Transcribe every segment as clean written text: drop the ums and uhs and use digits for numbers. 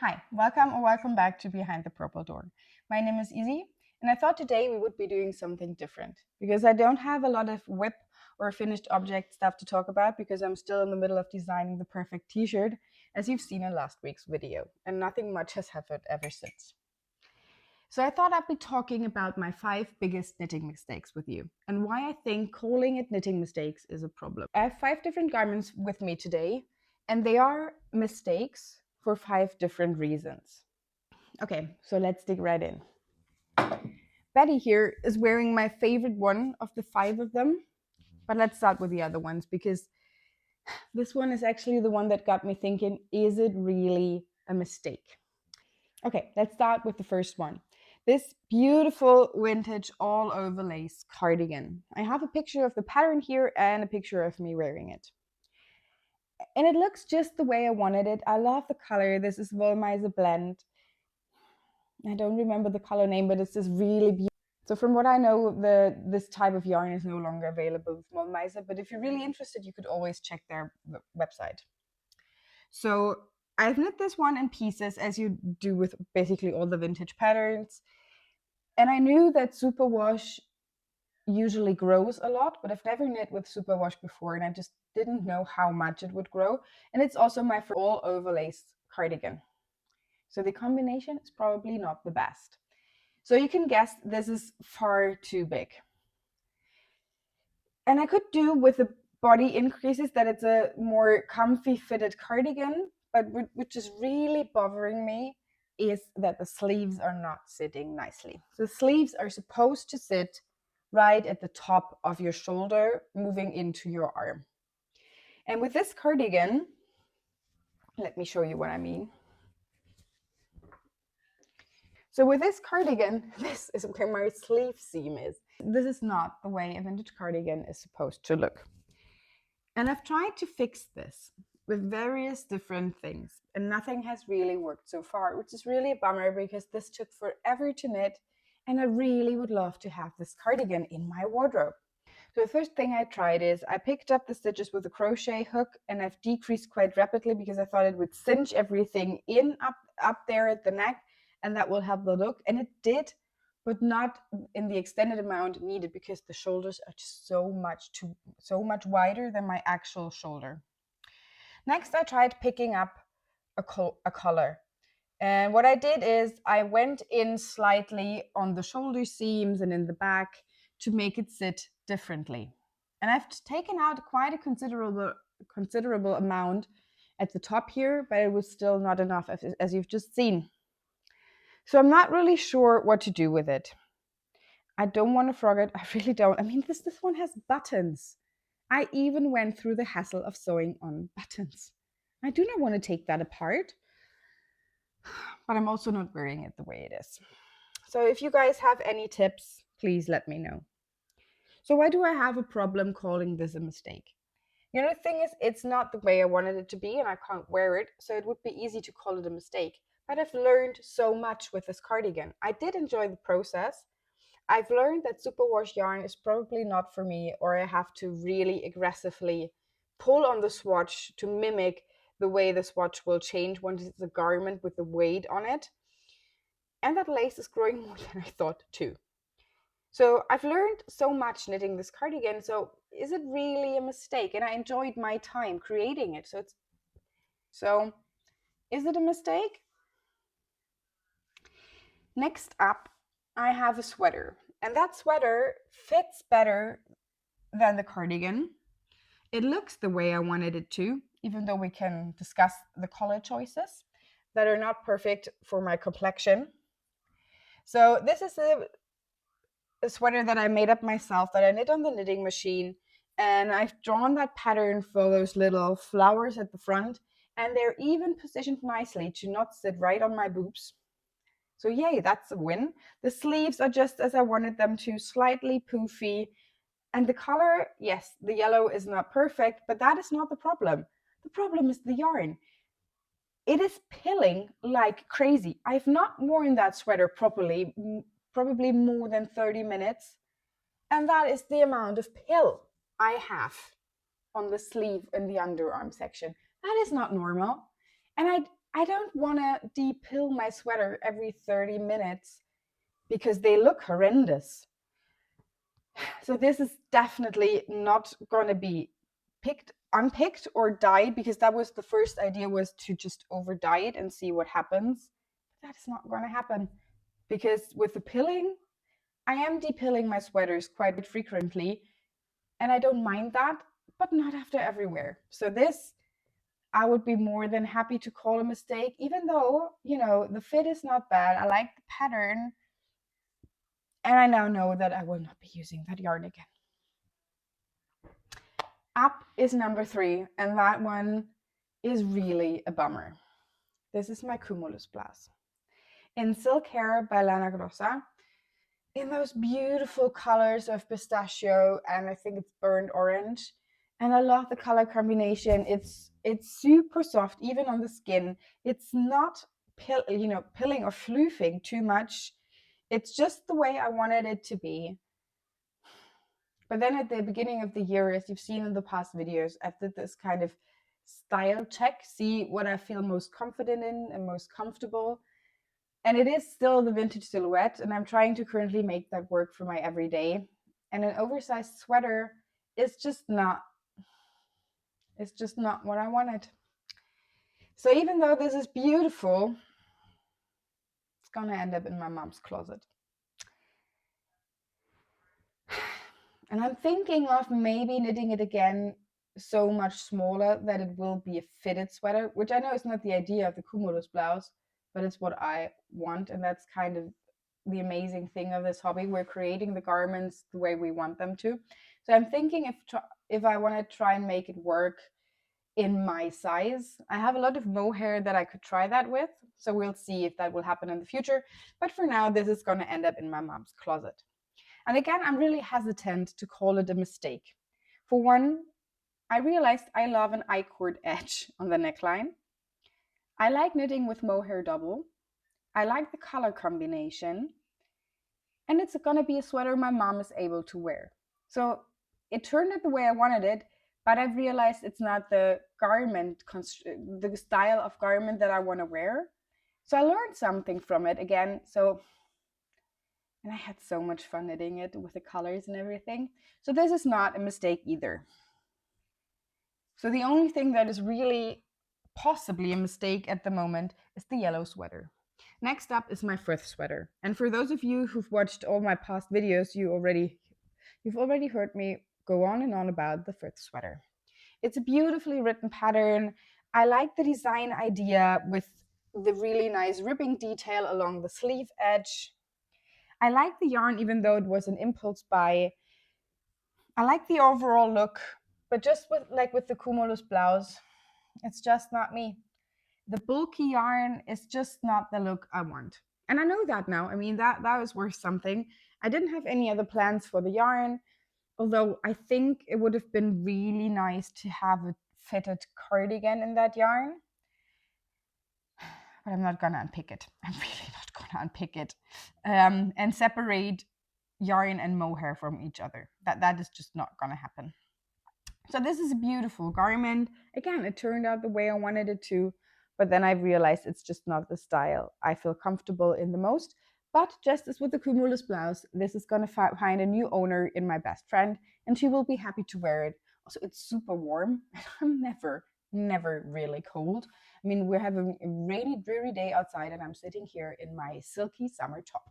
Hi, welcome or welcome back to Behind the Purple Door. My name is Izzy, and I thought today we would be doing something different because I don't have a lot of whip or finished object stuff to talk about because I'm still in the middle of designing the perfect t-shirt, as you've seen in last week's video, and nothing much has happened ever since. So I thought I'd be talking about my 5 biggest knitting mistakes with you and why I think calling it knitting mistakes is a problem. I have 5 different garments with me today, and they are mistakes for 5 different reasons. Okay, so let's dig right in. Betty here is wearing my favorite one of the 5 of them, but let's start with the other ones because this one is actually the one that got me thinking, is it really a mistake? Okay, let's start with the first one. This beautiful vintage all over lace cardigan. I have a picture of the pattern here and a picture of me wearing it. And it looks just the way I wanted it. I love the color. This is Wollmeise blend. I don't remember the color name, but it's just really beautiful. So from what I know, this type of yarn is no longer available with Wollmeise, but if you're really interested, you could always check their website. So I've knit this one in pieces, as you do with basically all the vintage patterns. And I knew that superwash usually grows a lot, but I've never knit with superwash before, and I just didn't know how much it would grow. And it's also my first all over lace cardigan. So the combination is probably not the best. So you can guess this is far too big. And I could do with the body increases that it's a more comfy fitted cardigan, but which is really bothering me is that the sleeves are not sitting nicely. So the sleeves are supposed to sit right at the top of your shoulder, moving into your arm. And with this cardigan, let me show you what I mean. So with this cardigan, this is where my sleeve seam is. This is not the way a vintage cardigan is supposed to look. And I've tried to fix this with various different things, and nothing has really worked so far, which is really a bummer because this took forever to knit, and I really would love to have this cardigan in my wardrobe. So the first thing I tried is I picked up the stitches with a crochet hook, and I've decreased quite rapidly because I thought it would cinch everything in up there at the neck, and that will help the look. And it did, but not in the extended amount needed because the shoulders are just so much wider than my actual shoulder. Next, I tried picking up a collar. And what I did is I went in slightly on the shoulder seams and in the back to make it sit differently. And I've taken out quite a considerable amount at the top here, but it was still not enough, as you've just seen. So I'm not really sure what to do with it. I don't want to frog it. I really don't. I mean, this one has buttons. I even went through the hassle of sewing on buttons. I do not want to take that apart, but I'm also not wearing it the way it is. So if you guys have any tips, please let me know. So why do I have a problem calling this a mistake? You know, the thing is, it's not the way I wanted it to be and I can't wear it, so it would be easy to call it a mistake. But I've learned so much with this cardigan. I did enjoy the process. I've learned that superwash yarn is probably not for me, or I have to really aggressively pull on the swatch to mimic the way the swatch will change once it's a garment with the weight on it. And that lace is growing more than I thought too. So I've learned so much knitting this cardigan, so is it really a mistake? And I enjoyed my time creating it. So is it a mistake? Next up, I have a sweater. And that sweater fits better than the cardigan. It looks the way I wanted it to, even though we can discuss the color choices that are not perfect for my complexion. So this is a sweater that I made up myself, that I knit on the knitting machine. And I've drawn that pattern for those little flowers at the front. And they're even positioned nicely to not sit right on my boobs. So yay, that's a win. The sleeves are just as I wanted them to, slightly poofy. And the color, yes, the yellow is not perfect, but that is not the problem. The problem is the yarn. It is pilling like crazy. I've not worn that sweater properly, probably more than 30 minutes. And that is the amount of pill I have on the sleeve and the underarm section. That is not normal. And I don't want to depill my sweater every 30 minutes because they look horrendous. So this is definitely not going to be unpicked or dyed, because that was the first idea, was to just over dye it and see what happens. But that's not going to happen, because with the pilling, I am depilling my sweaters quite frequently and I don't mind that, but not after everywhere. So this, I would be more than happy to call a mistake, even though, you know, the fit is not bad. I like the pattern. And I now know that I will not be using that yarn again. Up is number 3, and that one is really a bummer. This is my Cumulus blouse in Silk Hair by Lana Grossa, in those beautiful colors of pistachio and I think it's burnt orange. And I love the color combination. It's super soft, even on the skin. It's not pilling or floofing too much. It's just the way I wanted it to be. But then at the beginning of the year, as you've seen in the past videos, I did this kind of style check, see what I feel most confident in and most comfortable. And it is still the vintage silhouette, and I'm trying to currently make that work for my everyday. And an oversized sweater is just not, it's just not what I wanted. So even though this is beautiful, it's gonna end up in my mom's closet. And I'm thinking of maybe knitting it again so much smaller that it will be a fitted sweater, which I know is not the idea of the Cumulus blouse, but it's what I want. And that's kind of the amazing thing of this hobby. We're creating the garments the way we want them to. So I'm thinking if I want to try and make it work in my size. I have a lot of mohair that I could try that with, so we'll see if that will happen in the future. But for now, this is going to end up in my mom's closet. And again, I'm really hesitant to call it a mistake. For one, I realized I love an I-cord edge on the neckline. I like knitting with mohair double. I like the color combination. And it's gonna be a sweater my mom is able to wear. So it turned out the way I wanted it, but I've realized it's not the garment, the style of garment that I want to wear. So I learned something from it again. And I had so much fun knitting it with the colors and everything. So this is not a mistake either. So the only thing that is really possibly a mistake at the moment is the yellow sweater. Next up is my Firth sweater. And for those of you who've watched all my past videos, you've already heard me go on and on about the Firth sweater. It's a beautifully written pattern. I like the design idea with the really nice ribbing detail along the sleeve edge. I like the yarn, even though it was an impulse buy. I like the overall look, but just with the Cumulus blouse, it's just not me. The bulky yarn is just not the look I want. And I know that now. I mean, that was worth something. I didn't have any other plans for the yarn, although I think it would have been really nice to have a fitted cardigan in that yarn. But I'm not gonna unpick it. I'm really not gonna unpick it. And separate yarn and mohair from each other. That is just not gonna happen. So this is a beautiful garment. Again, it turned out the way I wanted it to, but then I realized it's just not the style I feel comfortable in the most. But just as with the Cumulus blouse, this is gonna find a new owner in my best friend, and she will be happy to wear it. Also, it's super warm. I'm never really cold. I mean, we're having a rainy, dreary day outside, and I'm sitting here in my silky summer top.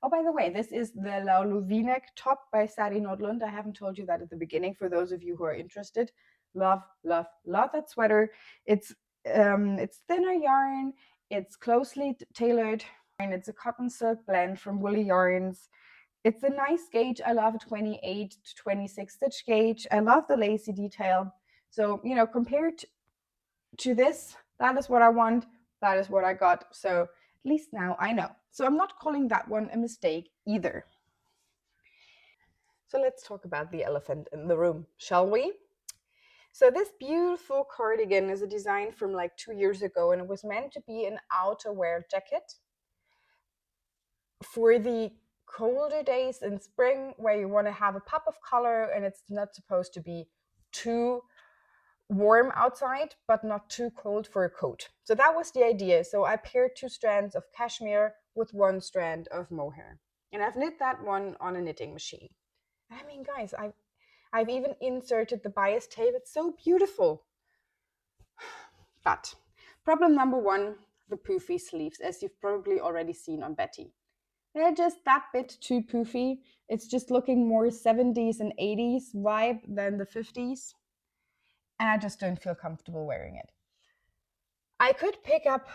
Oh, by the way, this is the Laulu V-neck top by Sari Nordlund. I haven't told you that at the beginning for those of you who are interested. Love, love, love that sweater. It's thinner yarn. It's closely tailored, and it's a cotton silk blend from woolly yarns. It's a nice gauge. I love a 28 to 26 stitch gauge. I love the lacy detail. So, you know, compared to this, that is what I want. That is what I got. So at least now I know. So I'm not calling that one a mistake either. So let's talk about the elephant in the room, shall we? So this beautiful cardigan is a design from like 2 years ago, and it was meant to be an outerwear jacket for the colder days in spring where you want to have a pop of color and it's not supposed to be too warm outside, but not too cold for a coat. So that was the idea. So I paired 2 strands of cashmere with 1 strand of mohair. And I've knit that one on a knitting machine. I mean, guys, I've even inserted the bias tape. It's so beautiful. But problem number 1, the poofy sleeves, as you've probably already seen on Betty. They're just that bit too poofy. It's just looking more 70s and 80s vibe than the 50s. And I just don't feel comfortable wearing it. I could pick up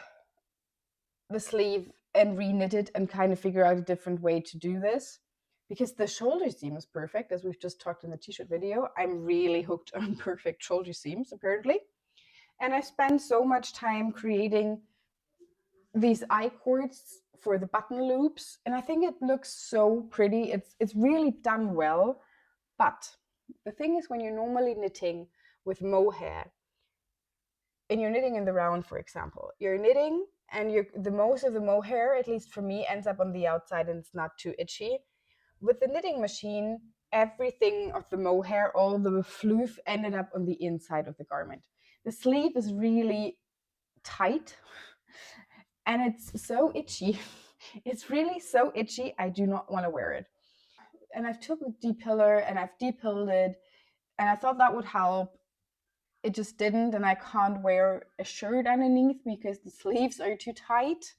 the sleeve and re-knit it and kind of figure out a different way to do this, because the shoulder seam is perfect, as we've just talked in the t-shirt video. I'm really hooked on perfect shoulder seams, apparently. And I spent so much time creating these I-cords for the button loops, and I think it looks so pretty. It's really done well. But the thing is, when you're normally knitting with mohair, and you're knitting in the round, for example, you're knitting and the most of the mohair, at least for me, ends up on the outside and it's not too itchy. With the knitting machine, everything of the mohair, all the floof, ended up on the inside of the garment. The sleeve is really tight and it's so itchy. It's really so itchy. I do not want to wear it. And I've took the depiller and I've depilled it, and I thought that would help. It just didn't, and I can't wear a shirt underneath because the sleeves are too tight.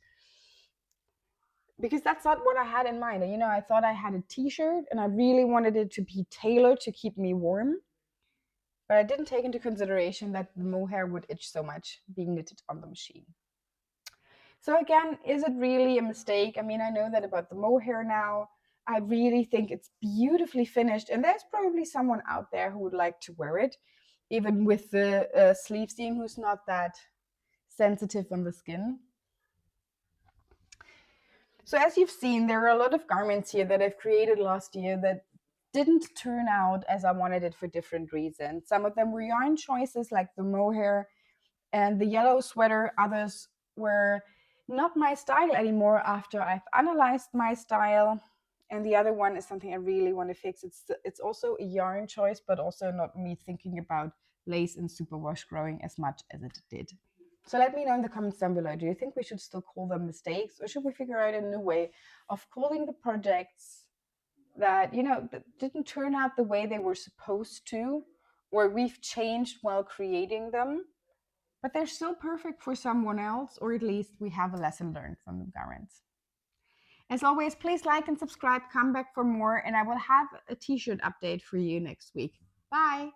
Because that's not what I had in mind. You know, I thought I had a t-shirt and I really wanted it to be tailored to keep me warm. But I didn't take into consideration that the mohair would itch so much being knitted on the machine. So again, is it really a mistake? I mean, I know that about the mohair now. I really think it's beautifully finished, and there's probably someone out there who would like to wear it, even with the sleeve seam, who's not that sensitive on the skin. So as you've seen, there are a lot of garments here that I've created last year that didn't turn out as I wanted it for different reasons. Some of them were yarn choices, like the mohair and the yellow sweater. Others were not my style anymore after I've analyzed my style. And the other one is something I really want to fix. It's also a yarn choice, but also not me thinking about lace and superwash growing as much as it did. So let me know in the comments down below. Do you think we should still call them mistakes, or should we figure out a new way of calling the projects that, you know, that didn't turn out the way they were supposed to, or we've changed while creating them, but they're still perfect for someone else, or at least we have a lesson learned from the garments. As always, please like and subscribe, come back for more, and I will have a t-shirt update for you next week. Bye!